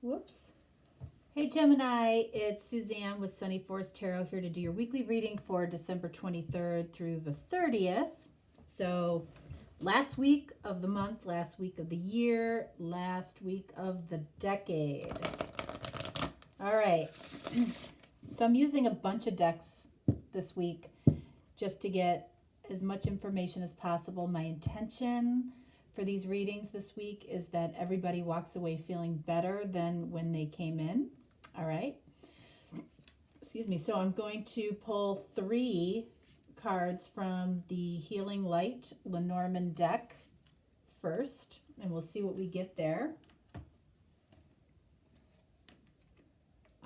Whoops. Hey Gemini, it's Suzanne with Sunny Forest Tarot here to do your weekly reading for December 23rd through the 30th. So last week of the month, last week of the year, last week of the decade. All right. So I'm using a bunch of decks this week just to get as much information as possible. My intention for these readings this week is that everybody walks away feeling better than when they came in. All right. Excuse me. So I'm going to pull 3 cards from the Healing Light Lenormand deck first, and we'll see what we get there.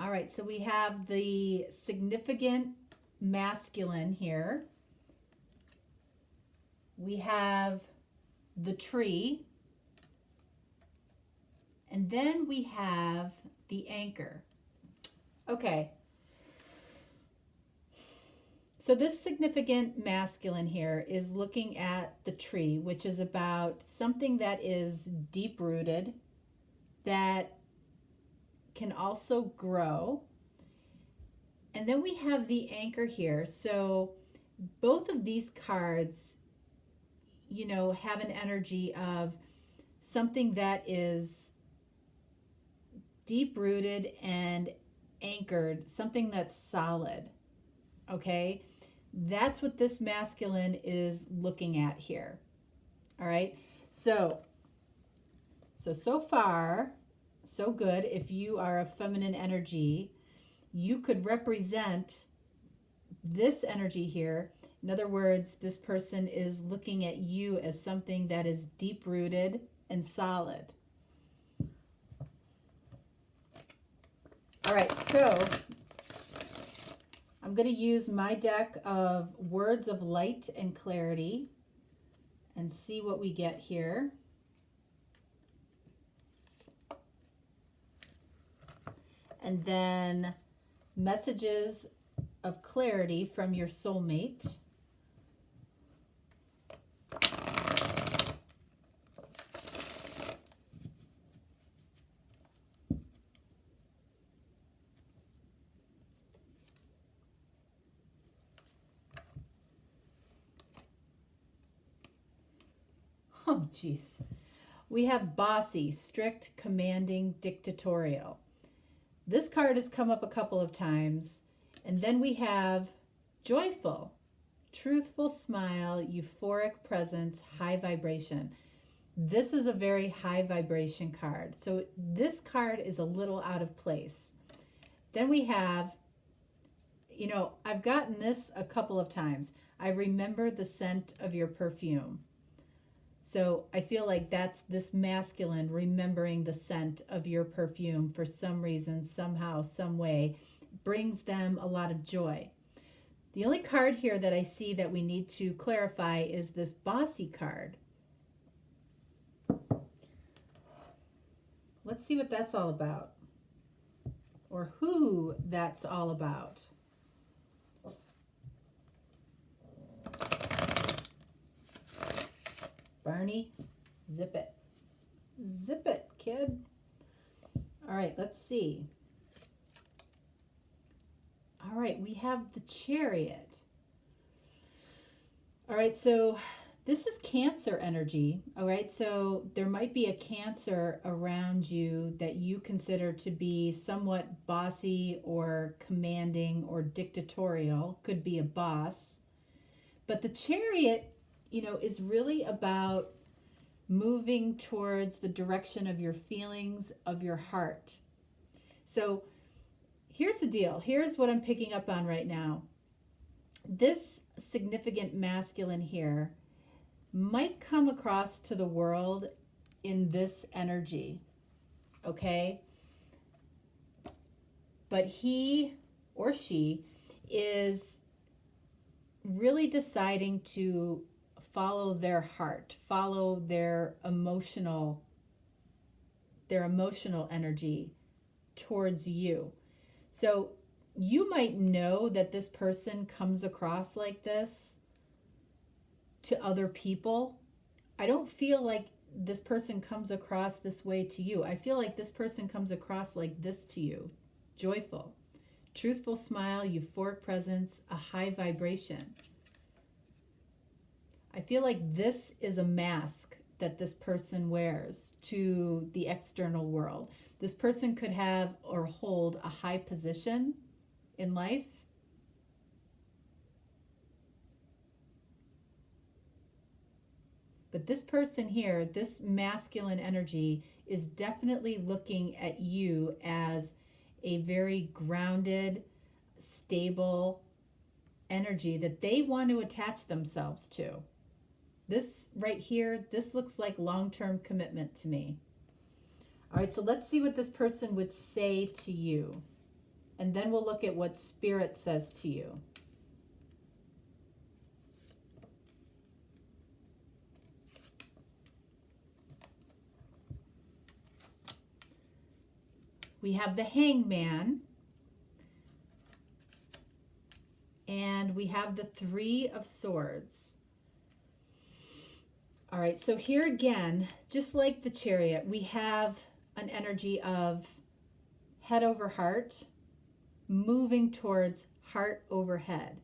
All right. So we have the significant masculine here. We have the tree, and then we have the anchor. Okay, so this significant masculine here is looking at the tree, which is about something that is deep rooted, that can also grow. And then we have the anchor here. So both of these cards, you know, have an energy of something that is deep rooted and anchored, something that's solid. Okay, that's what this masculine is looking at here. All right, so far so good. If you are a feminine energy, you could represent this energy here. In other words, this person is looking at you as something that is deep-rooted and solid. All right, so I'm going to use my deck of Words of Light and Clarity and see what we get here. And then Messages of Clarity from your soulmate. Oh, geez. We have Bossy, Strict, Commanding, Dictatorial. This card has come up a couple of times. And then we have Joyful, Truthful Smile, Euphoric Presence, High Vibration. This is a very high vibration card. So this card is a little out of place. Then we have, you know, I've gotten this a couple of times. I remember the scent of your perfume. So I feel like that's this masculine remembering the scent of your perfume for some reason, somehow, some way, brings them a lot of joy. The only card here that I see that we need to clarify is this Bossy card. Let's see what that's all about, or who that's all about. Barney, zip it. Zip it, kid. All right, let's see. All right, we have the Chariot. All right, so this is Cancer energy. All right, so there might be a Cancer around you that you consider to be somewhat bossy or commanding or dictatorial. Could be a boss. But the Chariot, you know, is really about moving towards the direction of your feelings, of your heart. So here's the deal. Here's what I'm picking up on right now. This significant masculine here might come across to the world in this energy, okay? But he or she is really deciding to follow their heart, follow their emotional energy towards you. So you might know that this person comes across like this to other people. I don't feel like this person comes across this way to you. I feel like this person comes across like this to you. Joyful, truthful smile, euphoric presence, a high vibration. I feel like this is a mask that this person wears to the external world. This person could have or hold a high position in life. But this person here, this masculine energy, is definitely looking at you as a very grounded, stable energy that they want to attach themselves to. This right here, this looks like long-term commitment to me. All right, so let's see what this person would say to you. And then we'll look at what Spirit says to you. We have the Hangman. And we have the Three of Swords. All right, so here again, just like the Chariot, we have an energy of head over heart, moving towards heart over head.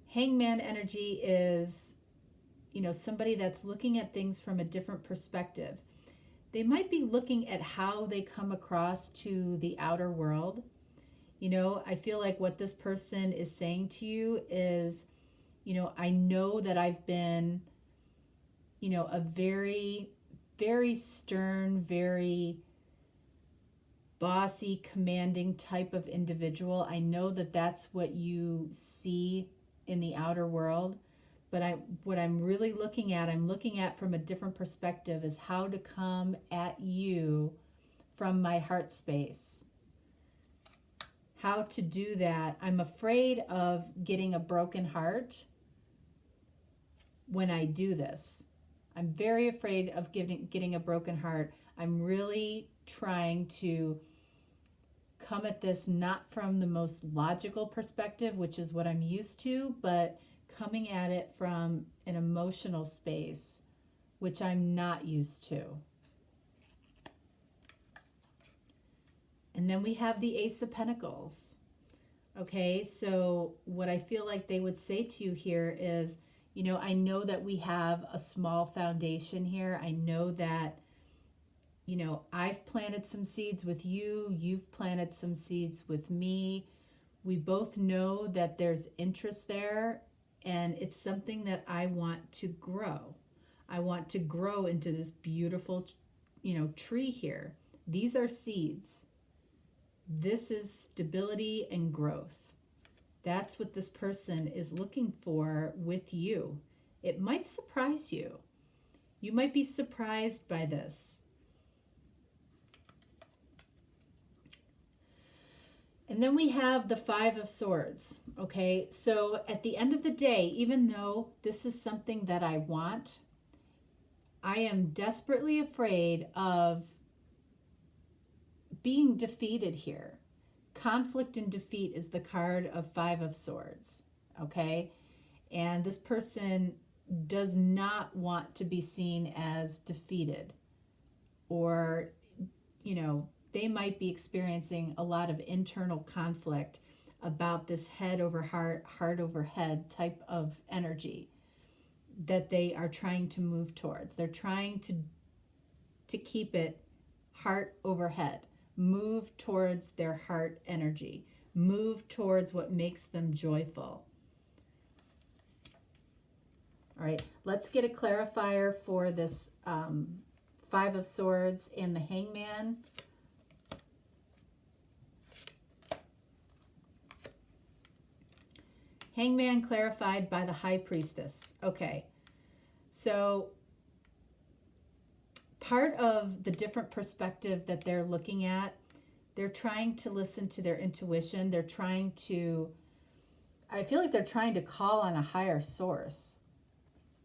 Hangman energy is, you know, somebody that's looking at things from a different perspective. They might be looking at how they come across to the outer world. You know, I feel like what this person is saying to you is, you know, I know that I've been, you know, a very, very stern, very bossy, commanding type of individual. I know that that's what you see in the outer world. But what I'm really looking at, I'm looking at from a different perspective, is how to come at you from my heart space. How to do that. I'm afraid of getting a broken heart when I do this. I'm very afraid of getting a broken heart. I'm really trying to come at this not from the most logical perspective, which is what I'm used to, but coming at it from an emotional space, which I'm not used to. And then we have the Ace of Pentacles. Okay, so what I feel like they would say to you here is, you know, I know that we have a small foundation here. I know that, you know, I've planted some seeds with you. You've planted some seeds with me. We both know that there's interest there, and it's something that I want to grow. I want to grow into this beautiful, you know, tree here. These are seeds. This is stability and growth. That's what this person is looking for with you. It might surprise you. You might be surprised by this. And then we have the Five of Swords. Okay, so at the end of the day, even though this is something that I want, I am desperately afraid of being defeated here. Conflict and defeat is the card of Five of Swords, okay? And this person does not want to be seen as defeated, or, you know, they might be experiencing a lot of internal conflict about this head over heart, heart over head type of energy that they are trying to move towards. They're trying to keep it heart over head. Move towards their heart energy. Move towards what makes them joyful. All right, let's get a clarifier for this Five of Swords and the Hangman. Hangman clarified by the High Priestess. Okay, so part of the different perspective that they're looking at, they're trying to listen to their intuition. They're trying to, I feel like they're trying to call on a higher source,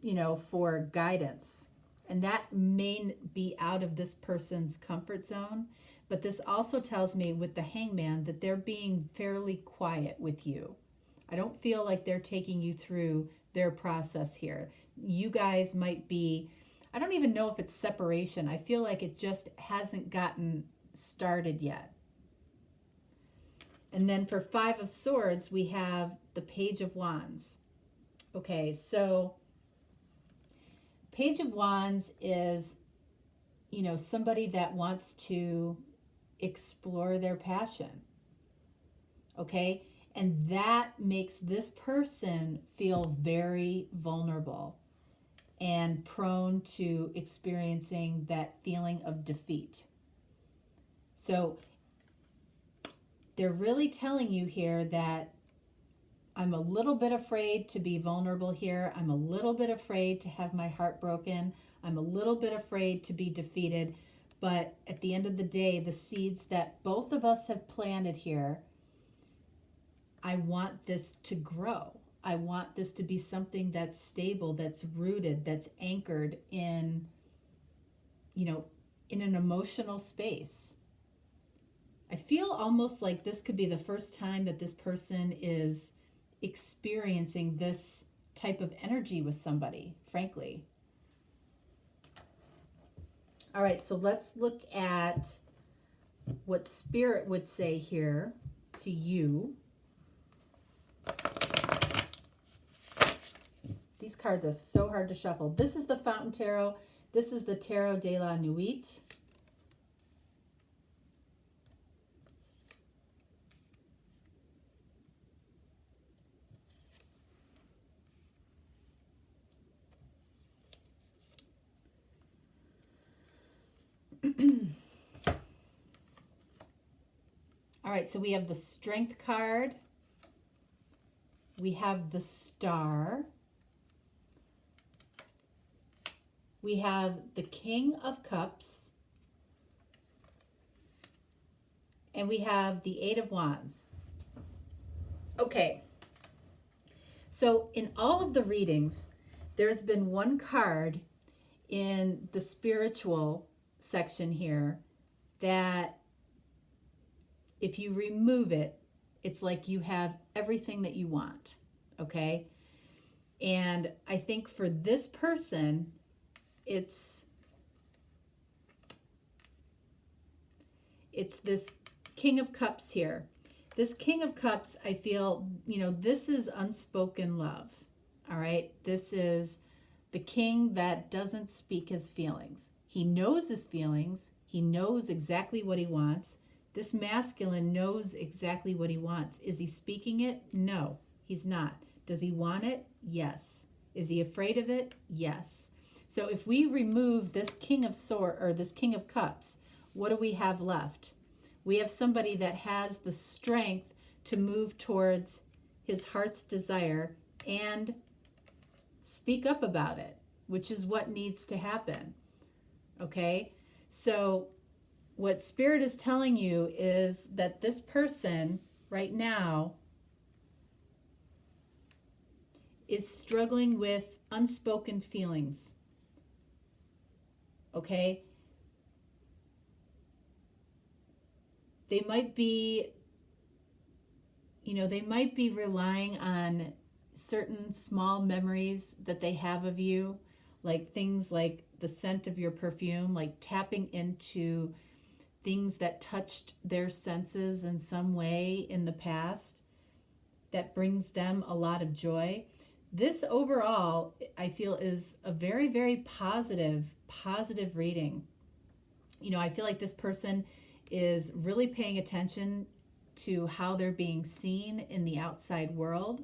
you know, for guidance. And that may be out of this person's comfort zone. But this also tells me with the Hangman that they're being fairly quiet with you. I don't feel like they're taking you through their process here. you guys might be, I don't even know if it's separation. I feel like it just hasn't gotten started yet. And then for Five of Swords, we have the Page of Wands. Okay, so Page of Wands is, you know, somebody that wants to explore their passion. Okay, and that makes this person feel very vulnerable and prone to experiencing that feeling of defeat. So they're really telling you here that I'm a little bit afraid to be vulnerable here. I'm a little bit afraid to have my heart broken. I'm a little bit afraid to be defeated. But at the end of the day, the seeds that both of us have planted here, I want this to grow. I want this to be something that's stable, that's rooted, that's anchored in, you know, in an emotional space. I feel almost like this could be the first time that this person is experiencing this type of energy with somebody, frankly. All right, so let's look at what Spirit would say here to you. These cards are so hard to shuffle. This is the Fountain Tarot. This is the Tarot de la Nuit. All right, so we have the Strength card. We have the Star. We have the King of Cups. And we have the Eight of Wands. Okay. So in all of the readings, there's been one card in the spiritual section here that if you remove it, it's like you have everything that you want, okay? And I think for this person, it's this King of Cups here. This King of Cups, I feel, you know, this is unspoken love, all right? This is the king that doesn't speak his feelings. He knows his feelings. He knows exactly what he wants. This masculine knows exactly what he wants. Is he speaking it? No, he's not. Does he want it? Yes. Is he afraid of it? Yes. So if we remove this King of Swords or this King of Cups, what do we have left? We have somebody that has the strength to move towards his heart's desire and speak up about it, which is what needs to happen. Okay? So what Spirit is telling you is that this person right now is struggling with unspoken feelings. Okay? They might be, you know, they might be relying on certain small memories that they have of you, like things like the scent of your perfume, like tapping into things that touched their senses in some way in the past that brings them a lot of joy. This overall, I feel, is a very, very positive reading. You know, I feel like this person is really paying attention to how they're being seen in the outside world,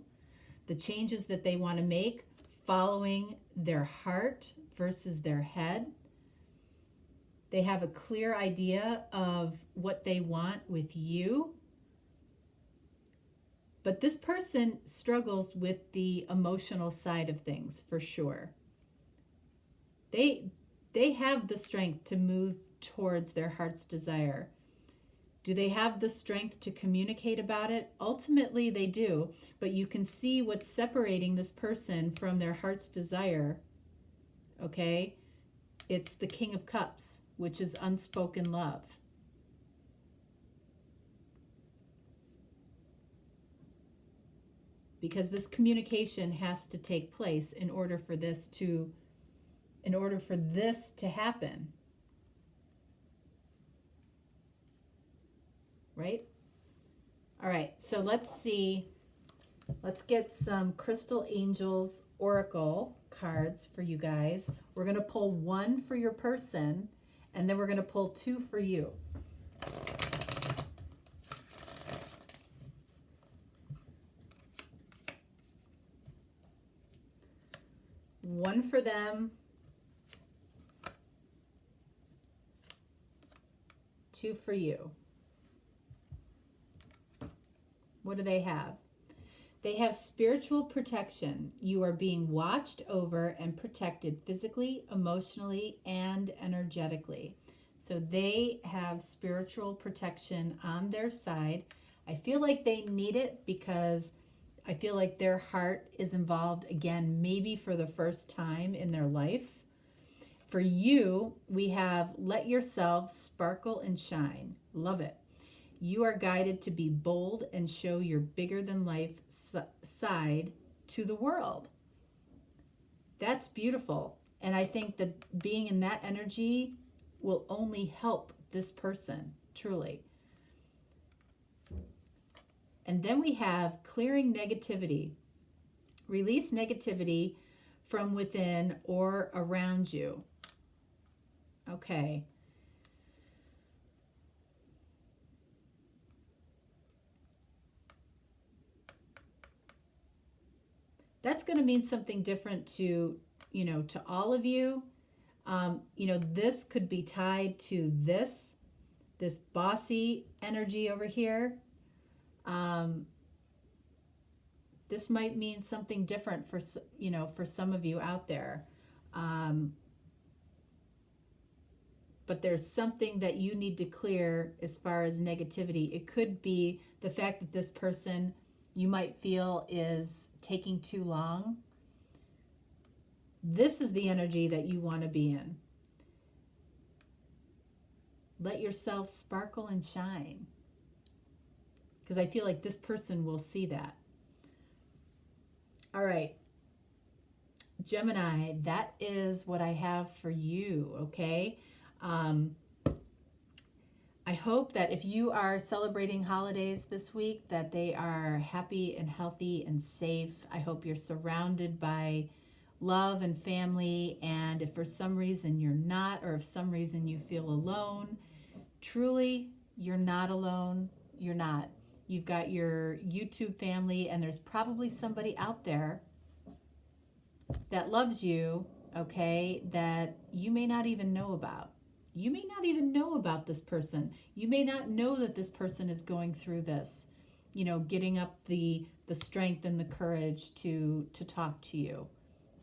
the changes that they want to make, following their heart versus their head. They have a clear idea of what they want with you. But this person struggles with the emotional side of things for sure. They have the strength to move towards their heart's desire. Do they have the strength to communicate about it? Ultimately, they do. But you can see what's separating this person from their heart's desire. Okay? It's the King of Cups, which is unspoken love. because this communication has to take place in order for this to happen. Right? All right, so let's see. Let's get some Crystal Angels Oracle cards for you guys. We're going to pull one for your person, and then we're going to pull two for you. One for them, two for you. What do they have? They have spiritual protection. You are being watched over and protected physically, emotionally, and energetically. So they have spiritual protection on their side. I feel like they need it because I feel like their heart is involved again, maybe for the first time in their life. For you, we have let yourself sparkle and shine. Love it. You are guided to be bold and show your bigger than life side to the world. That's beautiful. And I think that being in that energy will only help this person, truly. And then we have clearing negativity. Release negativity from within or around you. Okay. That's going to mean something different to, to all of you. This could be tied to this bossy energy over here. This might mean something different for some of you out there. But there's something that you need to clear as far as negativity. It could be the fact that this person you might feel is taking too long. This is the energy that you want to be in. Let yourself sparkle and shine. Because I feel like this person will see that. All right. Gemini, that is what I have for you, okay? I hope that if you are celebrating holidays this week, that they are happy and healthy and safe. I hope you're surrounded by love and family. And if for some reason you're not, or if some reason you feel alone, truly, you're not alone. You're not. You've got your YouTube family, and there's probably somebody out there that loves you, okay, that you may not even know about. You may not even know about this person. You may not know that this person is going through this, getting up the strength and the courage to talk to you,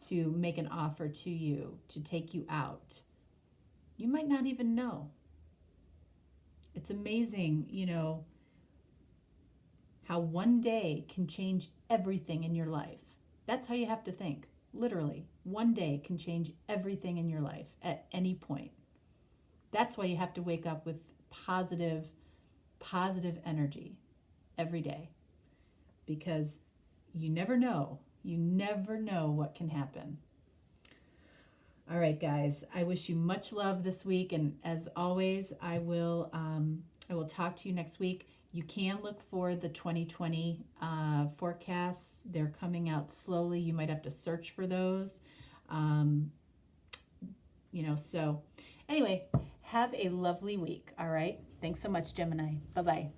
to make an offer to you, to take you out. You might not even know. It's amazing, how one day can change everything in your life. That's how you have to think. Literally, one day can change everything in your life at any point. That's why you have to wake up with positive energy every day, because you never know what can happen. All right, guys, I wish you much love this week, and as always, I will talk to you next week. You can look for the 2020 forecasts. They're coming out slowly. You might have to search for those. So anyway, have a lovely week. All right. Thanks so much, Gemini. Bye-bye.